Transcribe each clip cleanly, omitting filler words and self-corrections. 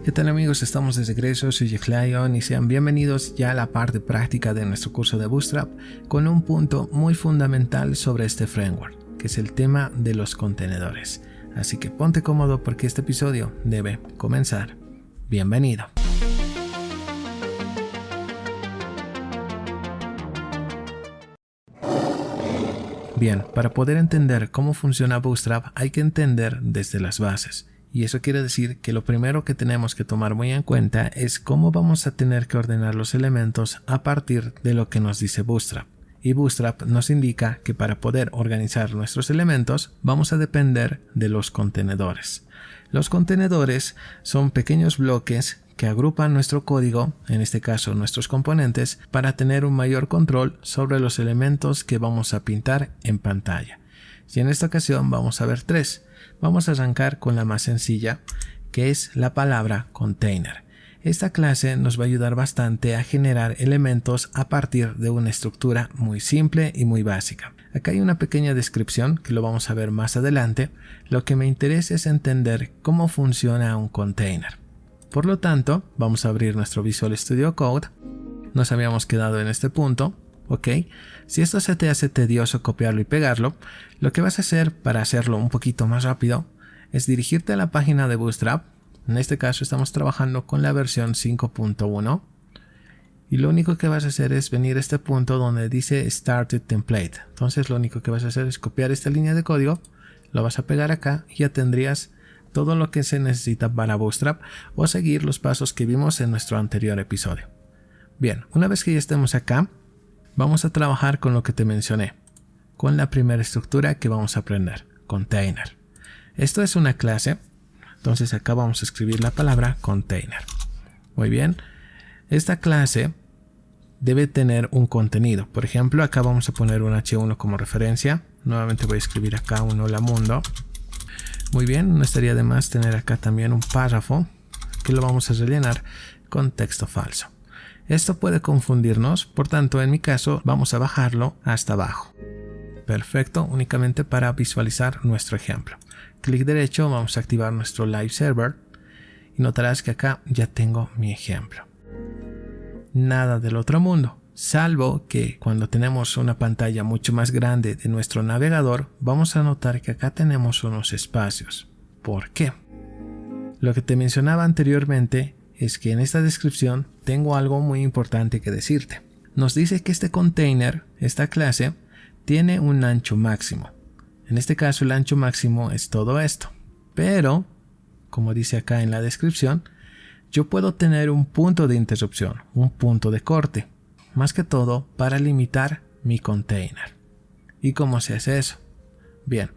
¿Qué tal amigos? Estamos de regreso, soy Jack Lion y sean bienvenidos ya a la parte práctica de nuestro curso de Bootstrap con un punto muy fundamental sobre este framework, que es el tema de los contenedores. Así que ponte cómodo porque este episodio debe comenzar. Bienvenido. Bien, para poder entender cómo funciona Bootstrap hay que entender desde las bases. Y eso quiere decir que lo primero que tenemos que tomar muy en cuenta es cómo vamos a tener que ordenar los elementos a partir de lo que nos dice Bootstrap. Y Bootstrap nos indica que para poder organizar nuestros elementos vamos a depender de los contenedores. Los contenedores son pequeños bloques que agrupan nuestro código, en este caso nuestros componentes, para tener un mayor control sobre los elementos que vamos a pintar en pantalla. Y en esta ocasión vamos a ver tres. Vamos a arrancar con la más sencilla, que es la palabra container. Esta clase nos va a ayudar bastante a generar elementos a partir de una estructura muy simple y muy básica. Acá hay una pequeña descripción que lo vamos a ver más adelante. Lo que me interesa es entender cómo funciona un container. Por lo tanto, vamos a abrir nuestro Visual Studio Code. Nos habíamos quedado en este punto. Ok, si esto se te hace tedioso copiarlo y pegarlo, lo que vas a hacer para hacerlo un poquito más rápido es dirigirte a la página de Bootstrap. En este caso estamos trabajando con la versión 5.1 y lo único que vas a hacer es venir a este punto donde dice Started Template. Entonces lo único que vas a hacer es copiar esta línea de código, lo vas a pegar acá y ya tendrías todo lo que se necesita para Bootstrap o seguir los pasos que vimos en nuestro anterior episodio. Bien, una vez que ya estemos acá, vamos a trabajar con lo que te mencioné, con la primera estructura que vamos a aprender, container. Esto es una clase, entonces acá vamos a escribir la palabra container. Muy bien, esta clase debe tener un contenido. Por ejemplo, acá vamos a poner un H1 como referencia. Nuevamente voy a escribir acá un hola mundo. Muy bien, no estaría de más tener acá también un párrafo que lo vamos a rellenar con texto falso. Esto puede confundirnos, por tanto en mi caso vamos a bajarlo hasta abajo. Perfecto, únicamente para visualizar nuestro ejemplo. Clic derecho, vamos a activar nuestro Live Server y notarás que acá ya tengo mi ejemplo. Nada del otro mundo, salvo que cuando tenemos una pantalla mucho más grande de nuestro navegador, vamos a notar que acá tenemos unos espacios. ¿Por qué? Lo que te mencionaba anteriormente es que en esta descripción tengo algo muy importante que decirte. Nos dice que este container, esta clase, tiene un ancho máximo. En este caso el ancho máximo es todo esto. Pero, como dice acá en la descripción, yo puedo tener un punto de interrupción, un punto de corte. Más que todo para limitar mi container. ¿Y cómo se hace eso? Bien,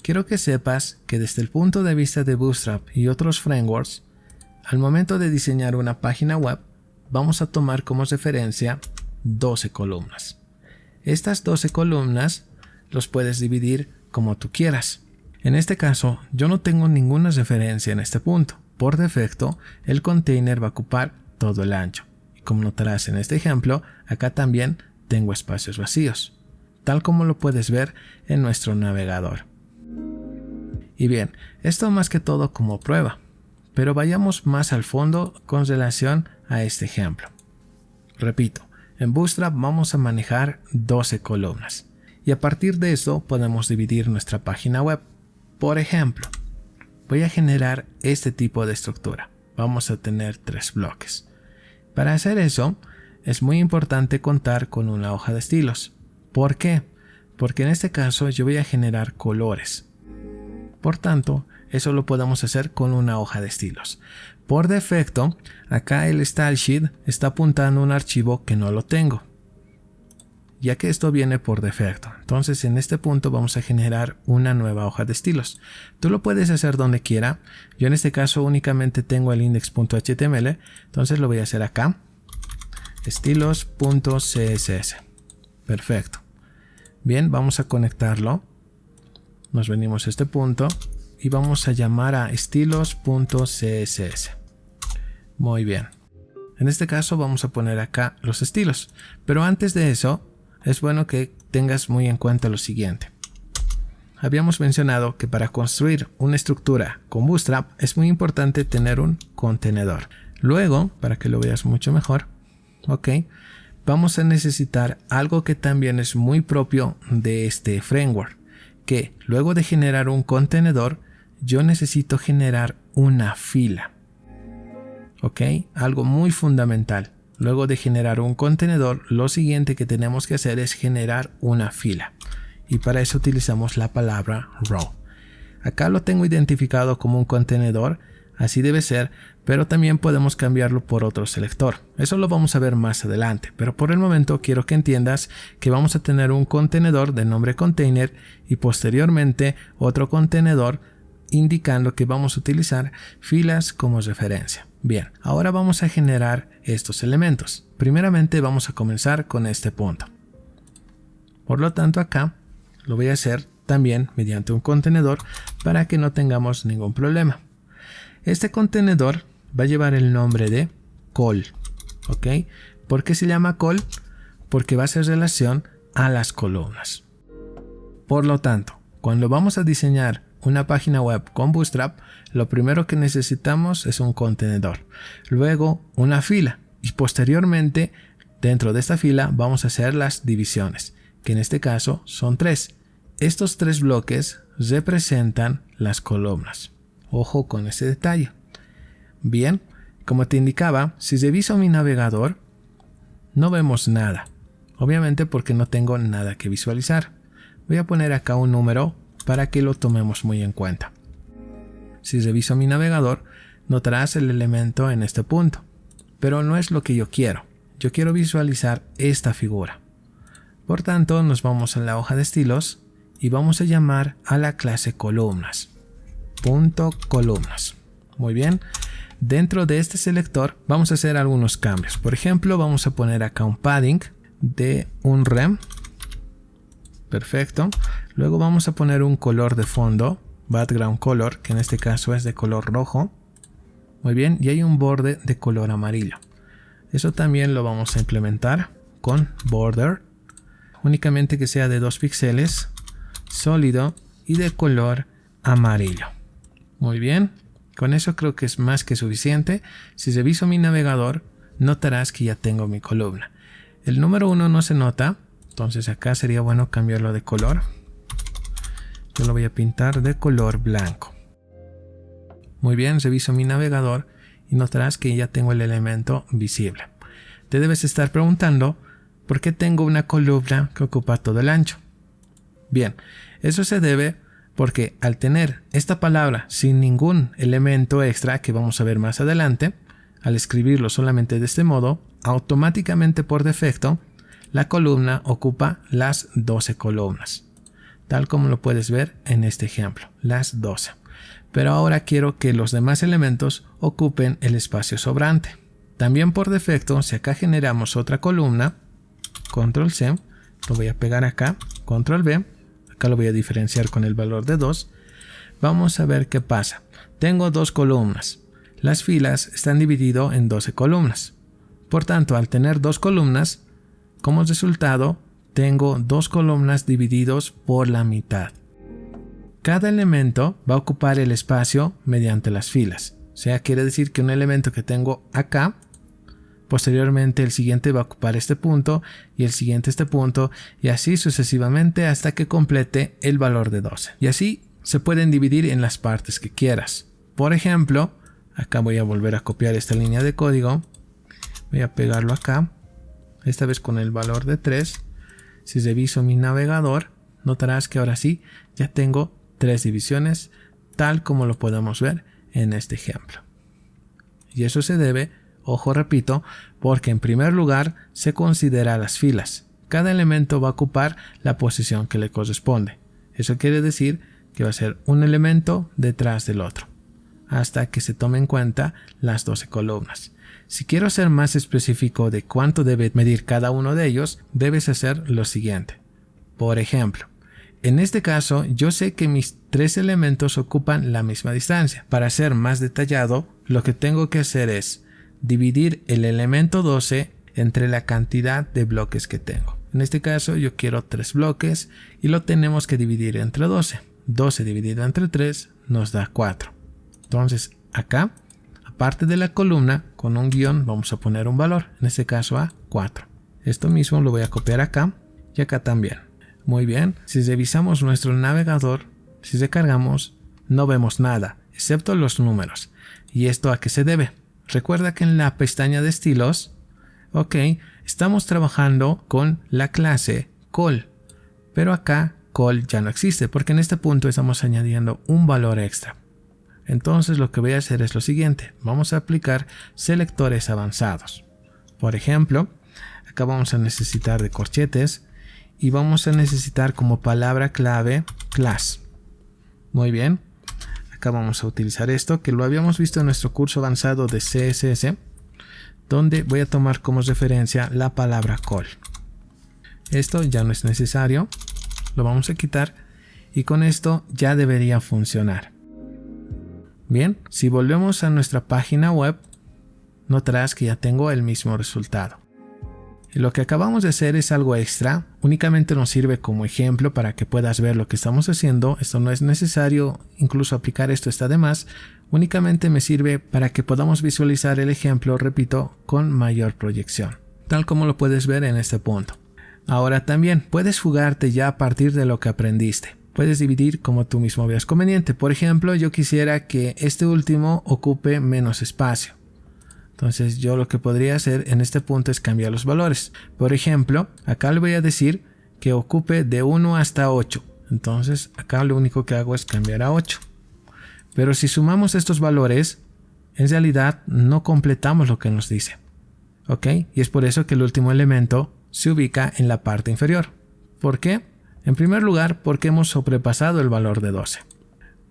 quiero que sepas que desde el punto de vista de Bootstrap y otros frameworks, al momento de diseñar una página web, vamos a tomar como referencia 12 columnas. Estas 12 columnas los puedes dividir como tú quieras. En este caso, yo no tengo ninguna referencia en este punto. Por defecto, el container va a ocupar todo el ancho. Y como notarás en este ejemplo, acá también tengo espacios vacíos, tal como lo puedes ver en nuestro navegador. Y bien, esto más que todo como prueba. Pero vayamos más al fondo con relación a este ejemplo. Repito, en Bootstrap vamos a manejar 12 columnas y a partir de eso podemos dividir nuestra página web. Por ejemplo, voy a generar este tipo de estructura. Vamos a tener 3 bloques. Para hacer eso es muy importante contar con una hoja de estilos. ¿Por qué? Porque en este caso yo voy a generar colores. Por tanto, eso lo podemos hacer con una hoja de estilos. Por defecto, acá el Stylesheet está apuntando a un archivo que no lo tengo, ya que esto viene por defecto. Entonces en este punto vamos a generar una nueva hoja de estilos. Tú lo puedes hacer donde quiera. Yo en este caso únicamente tengo el index.html, entonces lo voy a hacer acá. Estilos.css. Perfecto. Bien, vamos a conectarlo. Nos venimos a este punto y vamos a llamar a estilos.css. Muy bien. En este caso vamos a poner acá los estilos. Pero antes de eso, es bueno que tengas muy en cuenta lo siguiente. habíamos mencionado que para construir una estructura con Bootstrap es muy importante tener un contenedor. Luego, para que lo veas mucho mejor, vamos a necesitar algo que también es muy propio de este framework, que luego de generar un contenedor, yo necesito generar una fila. Algo muy fundamental. Luego de generar un contenedor, lo siguiente que tenemos que hacer es generar una fila. Y para eso utilizamos la palabra row. Acá lo tengo identificado como un contenedor, así debe ser, pero también podemos cambiarlo por otro selector. Eso lo vamos a ver más adelante, pero por el momento quiero que entiendas que vamos a tener un contenedor de nombre container y posteriormente otro contenedor indicando que vamos a utilizar filas como referencia. Bien, ahora vamos a generar estos elementos. Primeramente vamos a comenzar con este punto. Por lo tanto, acá lo voy a hacer también mediante un contenedor para que no tengamos ningún problema. Este contenedor va a llevar el nombre de call. ¿Por qué se llama call? Porque va a hacer relación a las columnas. Por lo tanto, cuando vamos a diseñar una página web con Bootstrap, lo primero que necesitamos es un contenedor, luego una fila y posteriormente dentro de esta fila vamos a hacer las divisiones, que en este caso son 3. Estos 3 bloques representan las columnas. Ojo con ese detalle. Bien, como te indicaba, si reviso mi navegador, no vemos nada. Obviamente porque no tengo nada que visualizar. Voy a poner acá un número para que lo tomemos muy en cuenta. Si reviso mi navegador, notarás el elemento en este punto, pero no es lo que yo quiero. Yo quiero visualizar esta figura. Por tanto, nos vamos a la hoja de estilos y vamos a llamar a la clase columnas. .columnas. Muy bien. Dentro de este selector vamos a hacer algunos cambios. Por ejemplo, vamos a poner acá un padding de un rem. Perfecto. Luego vamos a poner un color de fondo, background color, que en este caso es de color rojo. Muy bien, y hay un borde de color amarillo. Eso también lo vamos a implementar con border, únicamente que sea de 2 píxeles, sólido y de color amarillo. Muy bien, con eso creo que es más que suficiente. Si reviso mi navegador, notarás que ya tengo mi columna. El número 1 no se nota, entonces acá sería bueno cambiarlo de color. Yo lo voy a pintar de color blanco. Muy bien, reviso mi navegador y notarás que ya tengo el elemento visible. Te debes estar preguntando por qué tengo una columna que ocupa todo el ancho. Bien, eso se debe porque al tener esta palabra sin ningún elemento extra que vamos a ver más adelante, al escribirlo solamente de este modo, automáticamente por defecto la columna ocupa las 12 columnas. Tal como lo puedes ver en este ejemplo, las 12. Pero ahora quiero que los demás elementos ocupen el espacio sobrante. También por defecto, si acá generamos otra columna, control C, lo voy a pegar acá, control V, acá lo voy a diferenciar con el valor de 2. Vamos a ver qué pasa. Tengo 2 columnas. Las filas están divididas en 12 columnas. Por tanto, al tener 2 columnas, como resultado, tengo 2 columnas divididos por la mitad. Cada elemento va a ocupar el espacio mediante las filas. O sea, quiere decir que un elemento que tengo acá, posteriormente el siguiente va a ocupar este punto y el siguiente este punto y así sucesivamente hasta que complete el valor de 12. Y así se pueden dividir en las partes que quieras. Por ejemplo, acá voy a volver a copiar esta línea de código. Voy a pegarlo acá, esta vez con el valor de 3. Si reviso mi navegador, notarás que ahora sí ya tengo 3 divisiones, tal como lo podemos ver en este ejemplo. Y eso se debe, ojo repito, porque en primer lugar se considera las filas. Cada elemento va a ocupar la posición que le corresponde. Eso quiere decir que va a ser un elemento detrás del otro, hasta que se tome en cuenta las 12 columnas. Si quiero ser más específico de cuánto debe medir cada uno de ellos, debes hacer lo siguiente. Por ejemplo, en este caso yo sé que mis 3 elementos ocupan la misma distancia. Para ser más detallado, lo que tengo que hacer es dividir el elemento 12 entre la cantidad de bloques que tengo. En este caso yo quiero 3 bloques y lo tenemos que dividir entre 12. 12 dividido entre 3 nos da 4. Entonces acá, aparte de la columna, con un guión vamos a poner un valor, en este caso a 4. Esto mismo lo voy a copiar acá y acá también. Muy bien, si revisamos nuestro navegador, si recargamos, no vemos nada, excepto los números. ¿Y esto a qué se debe? Recuerda que en la pestaña de estilos, estamos trabajando con la clase col, pero acá col ya no existe porque en este punto estamos añadiendo un valor extra. Entonces lo que voy a hacer es lo siguiente, vamos a aplicar selectores avanzados. Por ejemplo, acá vamos a necesitar de corchetes y vamos a necesitar como palabra clave class. Muy bien, acá vamos a utilizar esto que lo habíamos visto en nuestro curso avanzado de CSS, donde voy a tomar como referencia la palabra col. Esto ya no es necesario, lo vamos a quitar y con esto ya debería funcionar. Bien, si volvemos a nuestra página web, notarás que ya tengo el mismo resultado. Y lo que acabamos de hacer es algo extra, únicamente nos sirve como ejemplo para que puedas ver lo que estamos haciendo. Esto no es necesario, incluso aplicar esto está de más, únicamente me sirve para que podamos visualizar el ejemplo, repito, con mayor proyección, tal como lo puedes ver en este punto. Ahora también puedes jugarte ya a partir de lo que aprendiste. Puedes dividir como tú mismo veas conveniente. Por ejemplo, yo quisiera que este último ocupe menos espacio. Entonces yo lo que podría hacer en este punto es cambiar los valores. Por ejemplo, acá le voy a decir que ocupe de 1 hasta 8. Entonces acá lo único que hago es cambiar a 8. Pero si sumamos estos valores, en realidad no completamos lo que nos dice. Y es por eso que el último elemento se ubica en la parte inferior. ¿Por qué? En primer lugar, porque hemos sobrepasado el valor de 12.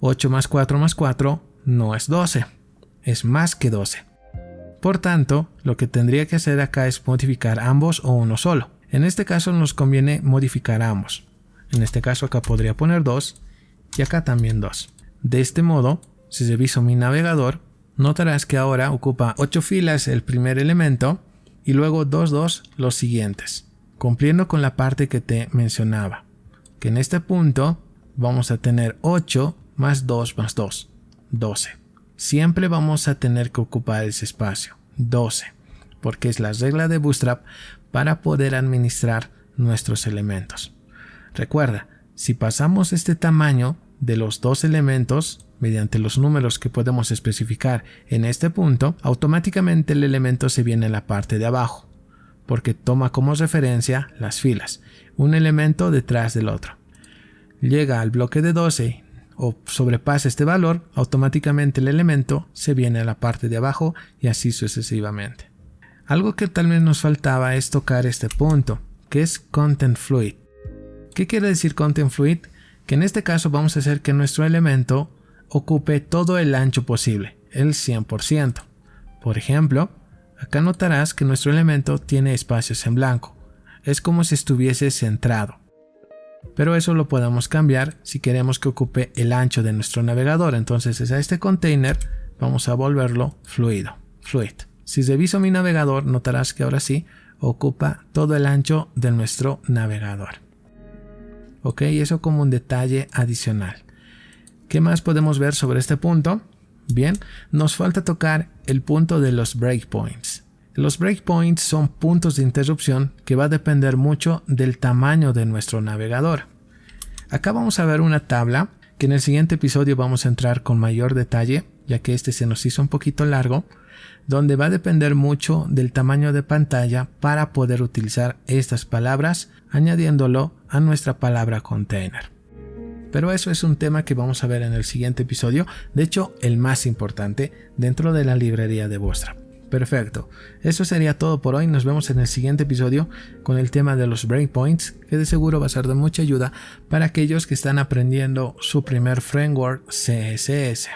8 más 4 más 4 no es 12, es más que 12. Por tanto, lo que tendría que hacer acá es modificar ambos o uno solo. En este caso nos conviene modificar ambos. En este caso acá podría poner 2 y acá también 2. De este modo, si reviso mi navegador, notarás que ahora ocupa 8 filas el primer elemento y luego 2, 2 los siguientes, cumpliendo con la parte que te mencionaba, que en este punto vamos a tener 8 más 2 más 2, 12. Siempre vamos a tener que ocupar ese espacio, 12, porque es la regla de Bootstrap para poder administrar nuestros elementos. Recuerda, si pasamos este tamaño de los dos elementos mediante los números que podemos especificar en este punto, automáticamente el elemento se viene en la parte de abajo, porque toma como referencia las filas, un elemento detrás del otro. Llega al bloque de 12 o sobrepasa este valor, automáticamente el elemento se viene a la parte de abajo y así sucesivamente. Algo que tal vez nos faltaba es tocar este punto, que es Content Fluid. ¿Qué quiere decir Content Fluid? Que en este caso vamos a hacer que nuestro elemento ocupe todo el ancho posible, el 100%. Por ejemplo, acá notarás que nuestro elemento tiene espacios en blanco. Es como si estuviese centrado. Pero eso lo podemos cambiar si queremos que ocupe el ancho de nuestro navegador. Entonces a este container vamos a volverlo fluid. Si reviso mi navegador, notarás que ahora sí ocupa todo el ancho de nuestro navegador. Eso como un detalle adicional. ¿Qué más podemos ver sobre este punto? Bien, nos falta tocar el punto de los breakpoints. Los breakpoints son puntos de interrupción que va a depender mucho del tamaño de nuestro navegador. Acá vamos a ver una tabla que en el siguiente episodio vamos a entrar con mayor detalle, ya que este se nos hizo un poquito largo, donde va a depender mucho del tamaño de pantalla para poder utilizar estas palabras, añadiéndolo a nuestra palabra container. Pero eso es un tema que vamos a ver en el siguiente episodio, de hecho el más importante dentro de la librería de Bootstrap. Perfecto, eso sería todo por hoy, nos vemos en el siguiente episodio con el tema de los breakpoints, que de seguro va a ser de mucha ayuda para aquellos que están aprendiendo su primer framework CSS.